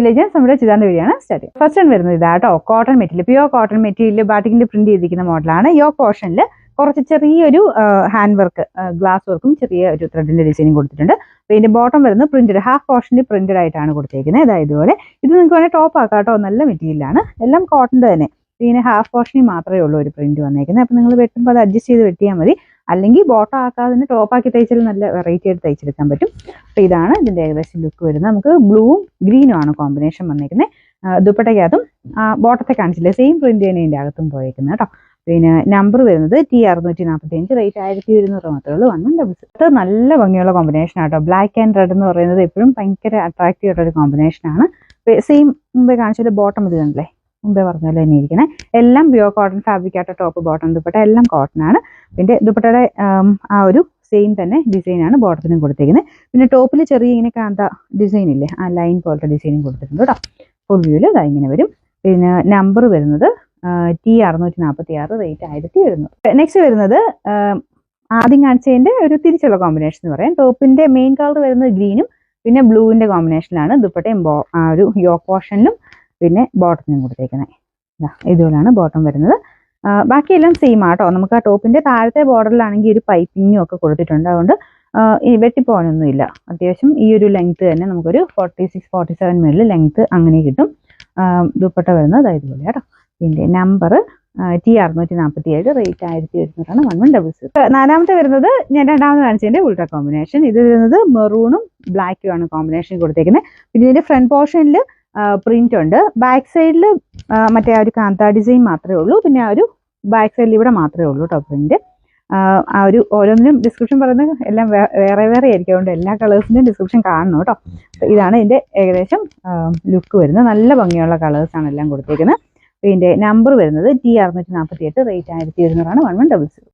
Legends നമ്മുടെ ചിതാന്റെ വഴിയാണ് start. First one വരുന്നത് ഇതാട്ടോ, cotton material, pure cotton material ബാറ്റിക്കിന്റെ പ്രിന്റ് ചെയ്തിരിക്കുന്ന മോഡലാണ്. യോക്ക് പോർഷനിൽ കുറച്ച് ചെറിയൊരു ഹാൻഡ് വർക്ക്, ഗ്ലാസ് വർക്കും ചെറിയ ഒരു ത്രെഡിന്റെ ഡിസൈനും കൊടുത്തിട്ടുണ്ട്. ഇതിന്റെ ബോട്ടം വരുന്നത് പ്രിന്റഡ്, ഹാഫ് പോർഷനിൽ പ്രിന്റഡ് ആയിട്ടാണ് കൊടുത്തേക്കുന്നത്. അതായത് ഇതുപോലെ ഇത് നിങ്ങൾക്ക് വേണമെങ്കിൽ ടോപ്പ് ആക്കാം കേട്ടോ, നല്ല മെറ്റീരിയലാണ്, എല്ലാം കോട്ടന്റെ തന്നെ. ഇതിന് ഹാഫ് പോർഷനിൽ മാത്രമേ ഉള്ളൂ ഒരു പ്രിന്റ് വന്നേക്കുന്നത്. അപ്പം നിങ്ങൾ വെട്ടുമ്പോൾ അത് അഡ്ജസ്റ്റ് ചെയ്ത് വെട്ടിയാൽ മതി. അല്ലെങ്കിൽ ബോട്ടം ആക്കാതെ ടോപ്പാക്കി തയ്ച്ചാൽ നല്ല വെറൈറ്റി ആയിട്ട് തയ്ച്ചെടുക്കാൻ പറ്റും. അപ്പം ഇതാണ് ഇതിന്റെ ഏകദേശം ലുക്ക് വരുന്നത്. നമുക്ക് ബ്ലൂവും ഗ്രീനും ആണ് കോമ്പിനേഷൻ വന്നേക്കുന്നത്. ദുപ്പട്ടയ്ക്കകത്തും ബോട്ടത്തെ കാണിച്ചില്ല, സെയിം പ്രിന്റ് തന്നെ ഇതിന്റെ അകത്തും പോയേക്കുന്നത് കേട്ടോ. പിന്നെ നമ്പർ വരുന്നത് T645, റേറ്റ് 1200 മാത്രമേ ഉള്ളൂ. 1166. നല്ല ഭംഗിയുള്ള കോമ്പിനേഷൻ ആട്ടോ. ബ്ലാക്ക് ആൻഡ് റെഡ് എന്ന് പറയുന്നത് എപ്പോഴും ഭയങ്കര അട്രാക്റ്റീവ് ആയിട്ടൊരു കോമ്പിനേഷനാണ്. സെയിം മുമ്പേ കാണിച്ചത് ബോട്ടം ഇത് കണ്ടല്ലേ, മുമ്പേ പറഞ്ഞ പോലെ തന്നെ ഇരിക്കണേ. എല്ലാം പ്യുവർ കോട്ടൺ ഫാബ്രിക് ആട്ടോ. ടോപ്പ് ബോട്ടം ദുപ്പട്ട എല്ലാം കോട്ടൺ ആണ്. പിന്നെ ദുപ്പട്ടയുടെ ആ ഒരു സെയിം തന്നെ ഡിസൈനാണ് ബോട്ടത്തിനും കൊടുത്തേക്കുന്നത്. പിന്നെ ടോപ്പിൽ ചെറിയ ഇങ്ങനെ കാന്ത ഡിസൈൻ ഇല്ലേ, ആ ലൈൻ പോലത്തെ ഡിസൈനും കൊടുത്തിട്ടുണ്ട് കേട്ടോ. ഫുൾ വ്യൂല് ഇതാ ഇങ്ങനെ വരും. പിന്നെ നമ്പർ വരുന്നത് T646, റേറ്റ് 1700. നെക്സ്റ്റ് വരുന്നത് ആദ്യം കാണിച്ചതിന്റെ ഒരു തിരിച്ചുള്ള കോമ്പിനേഷൻ എന്ന് പറയാം. ടോപ്പിന്റെ മെയിൻ കളർ വരുന്നത് ഗ്രീനും പിന്നെ ബ്ലൂവിന്റെ കോമ്പിനേഷനിലാണ്. ദുപ്പട്ടയും ആ ഒരു യോക്ക് പോർഷനിലും പിന്നെ ബോട്ടത്തിനും കൊടുത്തേക്കുന്നത്. ഇതുപോലെയാണ് ബോട്ടം വരുന്നത്. ബാക്കിയെല്ലാം സെയിം ആട്ടോ. നമുക്ക് ആ ടോപ്പിന്റെ താഴത്തെ ബോർഡറിലാണെങ്കിൽ ഒരു പൈപ്പിങ്ങും ഒക്കെ കൊടുത്തിട്ടുണ്ട്. അതുകൊണ്ട് വെട്ടിപ്പോകാനൊന്നുമില്ല. അത്യാവശ്യം ഈ ഒരു ലെങ്ത് തന്നെ നമുക്കൊരു 46-47 മേളിൽ ലെങ്ത് അങ്ങനെ കിട്ടും. ദുപ്പട്ട വരുന്നത് ഇതുപോലെ കേട്ടോ. പിന്നെ നമ്പർ T647, റേറ്റ് 1100, 1166. നാലാമത്തെ വരുന്നത് ഞാൻ രണ്ടാമത് കാണിച്ചതിന്റെ ഉൾട്ട കോമ്പിനേഷൻ. ഇത് വരുന്നത് മെറൂണും ബ്ലാക്കും ആണ് കോമ്പിനേഷൻ കൊടുത്തേക്കുന്നത്. പിന്നെ ഇതിന്റെ ഫ്രണ്ട് പോർഷനിൽ പ്രിന്റ് ഉണ്ട്. ബാക്ക് സൈഡിൽ മറ്റേ ആ ഒരു കാന്ത ഡിസൈൻ മാത്രമേ ഉള്ളൂ. പിന്നെ ആ ഒരു ബാക്ക് സൈഡിൽ ഇവിടെ മാത്രമേ ഉള്ളൂ കേട്ടോ പ്രിന്റ്. ആ ഒരു ഓരോന്നിനും ഡിസ്ക്രിപ്ഷൻ പറയുന്നത് എല്ലാം വേറെ വേറെ ആയിരിക്കും. അതുകൊണ്ട് എല്ലാ കളേഴ്സിന്റെയും ഡിസ്ക്രിപ്ഷൻ കാണണം കേട്ടോ. ഇതാണ് ഇതിന്റെ ഏകദേശം ലുക്ക് വരുന്നത്. നല്ല ഭംഗിയുള്ള കളേഴ്സാണ് എല്ലാം കൊടുത്തേക്കുന്നത്. ഇതിന്റെ നമ്പർ വരുന്നത് T648, റേറ്റ് 1100, 1166.